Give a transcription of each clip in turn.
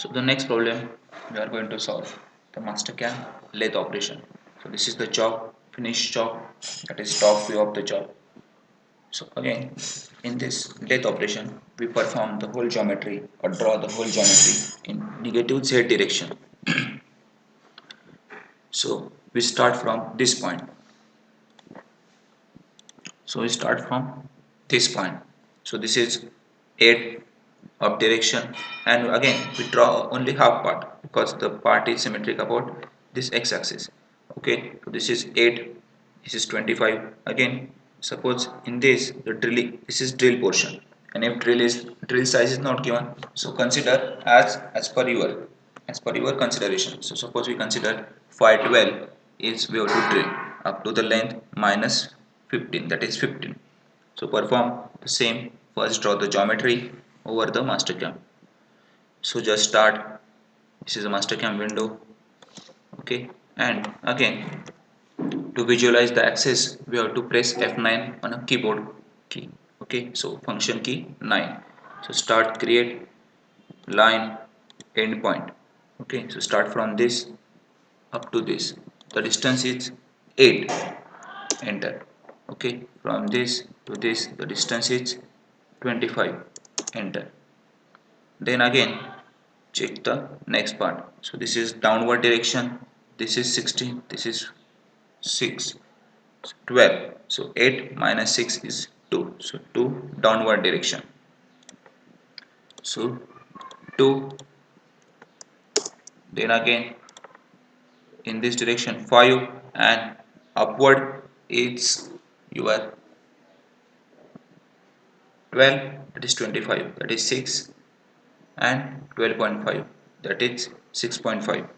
So the next problem we are going to solve the master cam lathe operation. So this is the job, finished job, that is top view of the job. So again, in this lathe operation, we perform the whole geometry or draw the whole geometry in negative z direction. So we start from this point. So we start from this point. So this is 8 of direction, and again we draw only half part because the part is symmetric about this x-axis. Okay, so this is 8, this is 25. Again, suppose in this the drilling, this is drill portion, and if drill size is not given, so consider as per your consideration. So suppose we consider phi 12 is we have to drill up to the length minus 15, that is 15. So perform the same. First draw the geometry over the mastercam. So just start. This is a mastercam window. Okay, and again to visualize the axis we have to press F9 on a keyboard key. Okay, so function key 9. So start, create line, end point. Okay, so start from this up to this. The distance is 8. Enter. Okay, from this to this the distance is 25. Enter. Then again check the next part. So this is downward direction, this is 16, this is 6, 12. So 8 minus 6 is 2, so 2 downward direction. So 2, then again in this direction 5, and upward it's your 12, that is 25, that is 6, and 12.5, that is 6.5.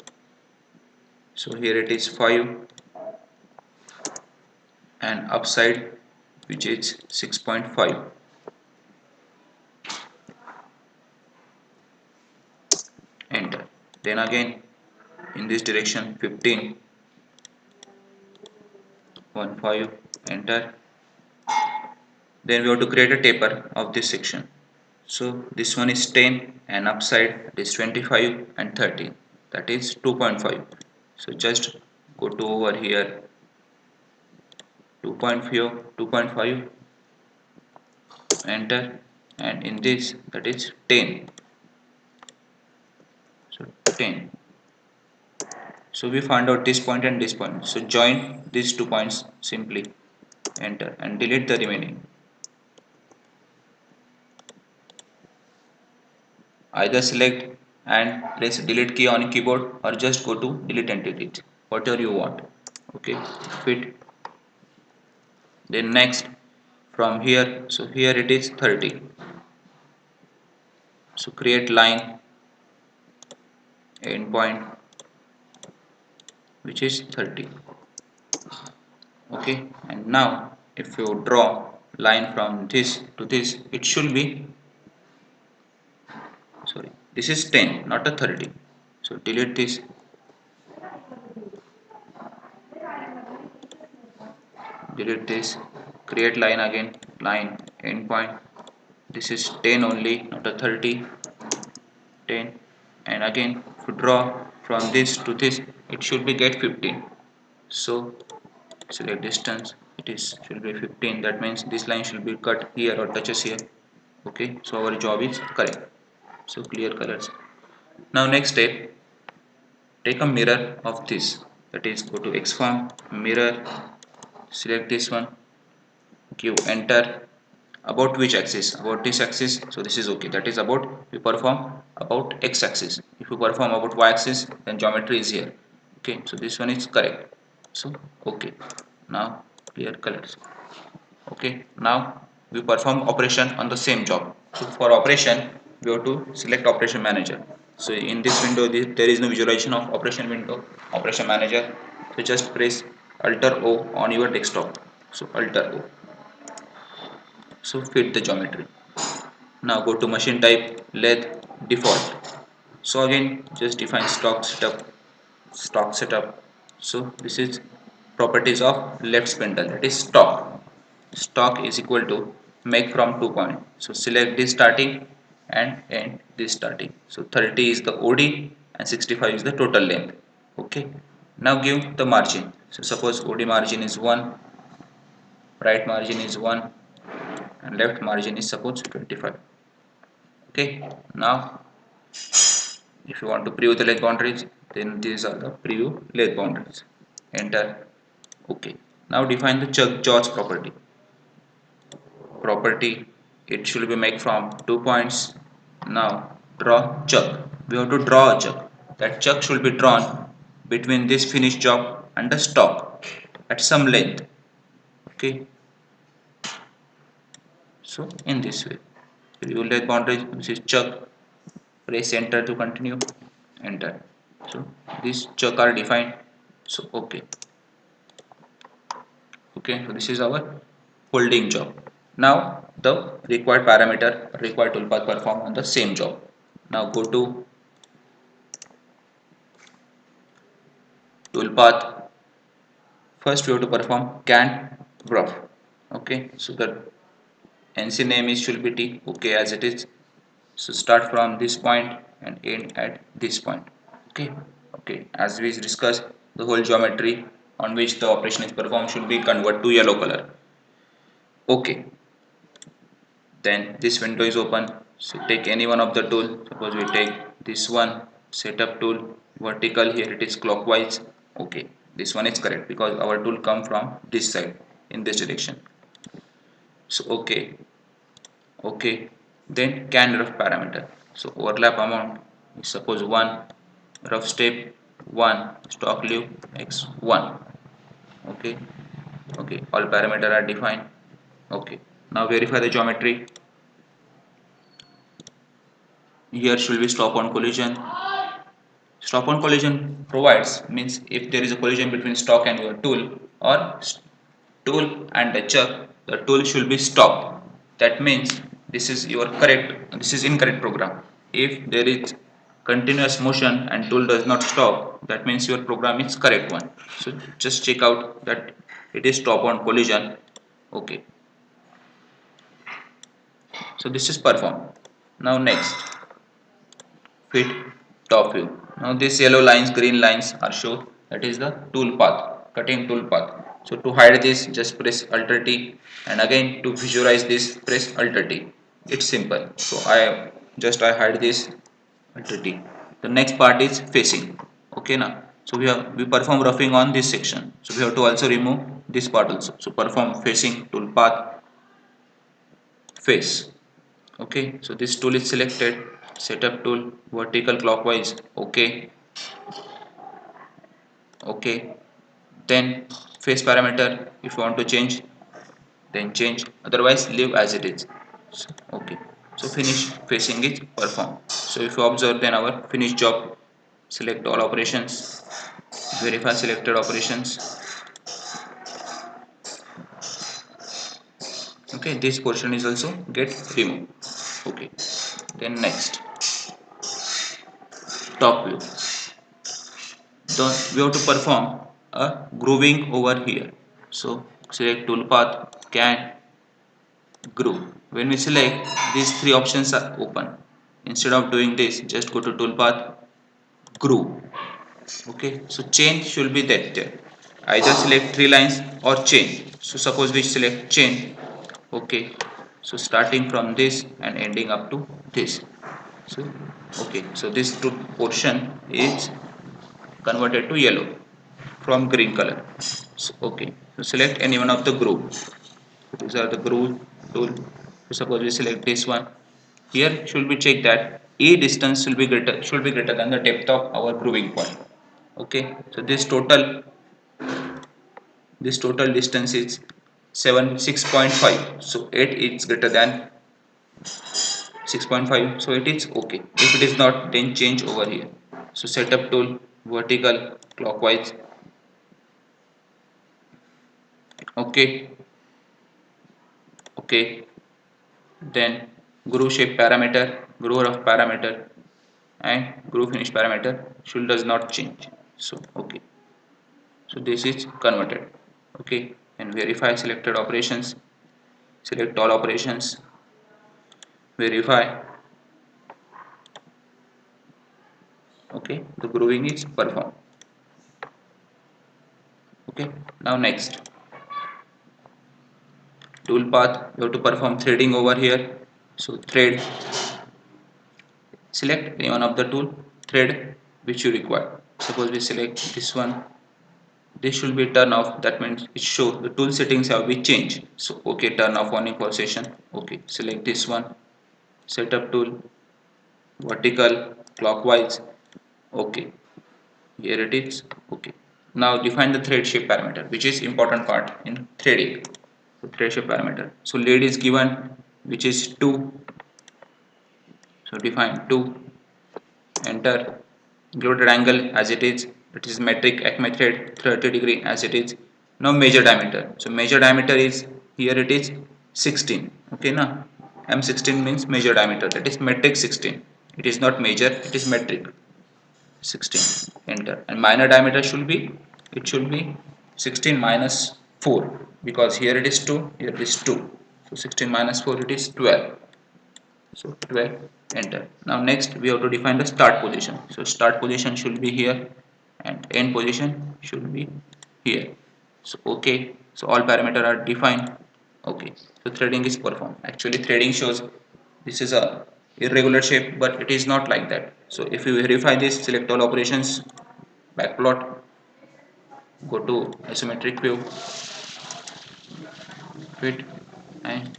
So here it is 5 and upside which is 6.5. Enter. Then again in this direction 15, 1 5, enter. Then we have to create a taper of this section. So this one is 10 and upside it is 25 and 30, that is 2.5. So just go to over here 2.5, 2.5, enter, and in this that is 10. So 10. So we found out this point and this point. So join these 2 points simply, enter, and delete the remaining. Either select and press delete key on keyboard, or just go to delete and delete, whatever you want. Okay, fit. Then next from here, so here it is 30. So create line, end point which is 30. Okay, and now if you draw line from this to this, it should be, sorry, this is 10 not a 30. So delete this, delete this, create line again, line, end point, this is 10 only, not a 30. 10, and again if you draw from this to this, it should be get 15. So select distance, it is should be 15, that means this line should be cut here or touches here. Okay, so our job is correct. So clear colors. Now next step, take a mirror of this, that is go to xform, mirror, select this one, give enter. About which axis? About this axis. So this is okay, that is about, we perform about x axis. If you perform about y axis, then geometry is here. Okay, so this one is correct. So okay, now clear colors. Okay, now we perform operation on the same job. So for operation we have to select operation manager. So in this window there is no visualization of operation window, operation manager. So just press alt O on your desktop. So alt O. So fit the geometry. Now go to machine type, lathe, default. So again just define stock setup. So this is properties of left spindle, that is stock. Stock is equal to make from 2 point. So select this starting and end this starting. So 30 is the OD and 65 is the total length. Okay. Now give the margin. So suppose OD margin is 1, right margin is 1 and left margin is suppose 25. Okay. Now if you want to preview the leg boundaries, then these are the preview leg boundaries. Enter. Okay. Now define the jaws property. Property, it should be made from 2 points. Now draw chuck. We have to draw a chuck. That chuck should be drawn between this finished job and the stock at some length. Okay. So in this way, preview leg boundaries. This is chuck. Press enter to continue. Enter. So these chuck are defined. So okay. Okay, so this is our holding job. Now the required parameter required toolpath perform on the same job. Now go to toolpath. First we have to perform can rough. Okay, so the NC name is should be T. Okay, as it is. So start from this point and end at this point. Okay, okay, as we discussed, the whole geometry on which the operation is performed should be converted to yellow color. Okay, then this window is open. So take any one of the tool. Suppose we take this one, setup tool, vertical. Here it is clockwise. Okay, this one is correct because our tool come from this side in this direction. So okay, okay, then can rough parameter. So overlap amount is suppose 1, rough step 1, stock live x 1. Okay, okay, all parameter are defined. Okay, now verify the geometry. Here should be stop on collision. Stop on collision provides means if there is a collision between stock and your tool or tool and the chuck, the tool should be stopped. That means this is your correct, this is incorrect program. If there is continuous motion and tool does not stop, that means your program is correct one. So just check out that it is stop on collision. Okay. So this is performed. Now next, fit top view. Now these yellow lines, green lines are shown. That is the tool path, cutting tool path. So to hide this, just press Alt T, and again to visualize this, press Alt T. It's simple. So I hide this, Alt T. The next part is facing. Okay now. So we perform roughing on this section. So we have to also remove this part also. So perform facing tool path face. Okay, so this tool is selected, setup tool, vertical clockwise. Okay, okay, then face parameter, if you want to change, then change, otherwise leave as it is. So, okay, so finish facing is performed. So if you observe, then our finished job, select all operations, verify selected operations. Okay, this portion is also get removed. Okay, then next, top view. Then we have to perform a grooving over here. So select toolpath, can groove. When we select, these three options are open. Instead of doing this, just go to toolpath, groove. Okay, so chain should be that there. Either select three lines or chain. So suppose we select chain. Okay, so starting from this and ending up to this. So okay, so this portion is converted to yellow from green color. So, okay, so select any one of the group. These are the groove tool. So suppose we select this one. Here should be check that a distance should be greater than the depth of our grooving point. Okay, so this total distance is 6.5. So 8 is greater than 6.5. So it is okay. If it is not, then change over here. So setup tool, vertical clockwise. Okay, okay, then groove shape parameter, groove rough parameter, and groove finish parameter should does not change. So okay, so this is converted. Okay, and verify selected operations, select all operations, verify. Okay, the grooving is performed. Okay, now next tool path, you have to perform threading over here. So thread, select any one of the tool, thread which you require. Suppose we select this one, this should be turn off, that means it show the tool settings have been changed. So okay, turn off on equal session. Okay, select this one, setup tool, vertical, clockwise. Okay, here it is. Okay, now define the thread shape parameter, which is important part in threading. So thread shape parameter, so lead is given, which is 2. So define 2, enter. Included angle as it is metric acme thread 30 degree as it is. Now measure diameter, so measure diameter is here it is 16. Okay, now m16 means measure diameter, that is metric 16. It is not measure, it is metric 16. Enter. And minor diameter should be, it should be 16 minus 4, because here it is 2, here it is 2. So 16 minus 4, it is 12. So 12, enter. Now next we have to define the start position. So start position should be here and end position should be here. So okay, so all parameters are defined. Okay, so threading is performed. Actually threading shows this is a irregular shape, but it is not like that. So if you verify this, select all operations, backplot, go to isometric view, fit, and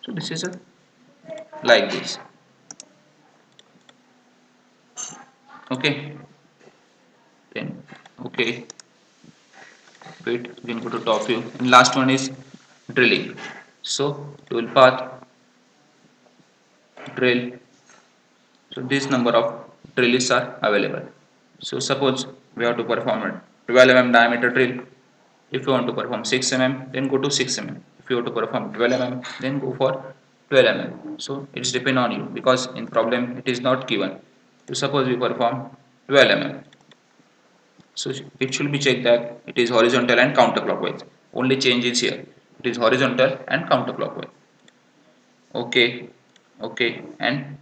so this is a like this. Okay, then okay, fit, we can go to top view, and last one is drilling. So tool path, drill. So this number of drills are available. So suppose we have to perform a 12 mm diameter drill. If you want to perform 6 mm, then go to 6 mm. If you want to perform 12 mm, then go for 12 mm. So it's depend on you, because in problem it is not given. So suppose we perform 12 mm. So it should be checked that it is horizontal and counterclockwise. Only change is here. It is horizontal and counterclockwise. Okay, okay. And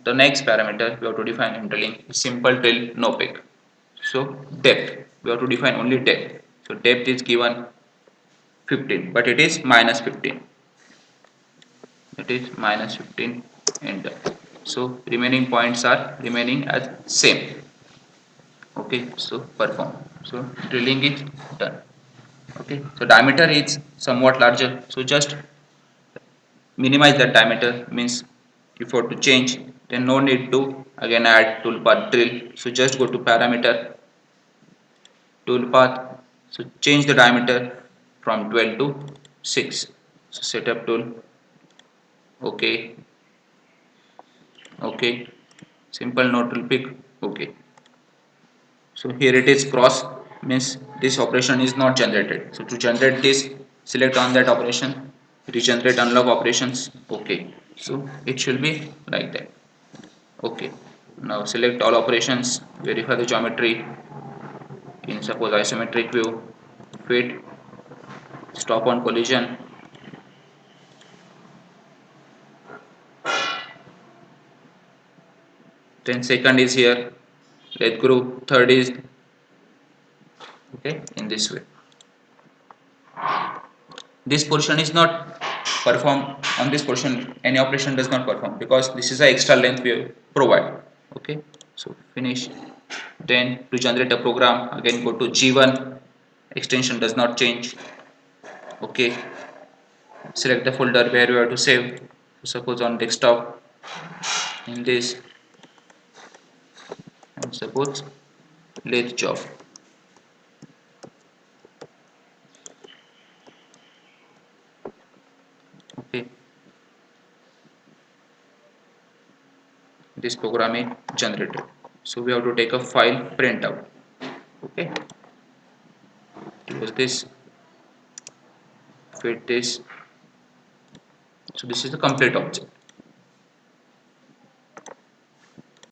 the next parameter we have to define in drilling is simple drill, no pick. So depth, we have to define only depth. So depth is given 15, but it is minus 15. It is minus 15, enter. So remaining points are remaining as same. Okay, so perform. So drilling is done. Okay, so diameter is somewhat larger, so just minimize that diameter, means if you want to change, then no need to again add toolpath drill. So just go to parameter, toolpath, so change the diameter from 12 to 6. So setup tool, okay, okay, simple no tool pick, okay. So here it is cross, means this operation is not generated. So to generate this, select on that operation, regenerate unlock operations. Okay, so it should be like that. Okay, now select all operations, verify the geometry in suppose isometric view, fit, stop on collision, then second is here, let group, third is okay in this way. This portion is not perform, on this portion any operation does not perform, because this is the extra length we provide. Okay, so finish. Then to generate a program, again go to G1, extension does not change. Okay, select the folder where you have to save. So suppose on desktop, in this, and suppose lathe job. Okay, this program is generated. So we have to take a file printout. Okay, close this, fit this. So this is the complete object.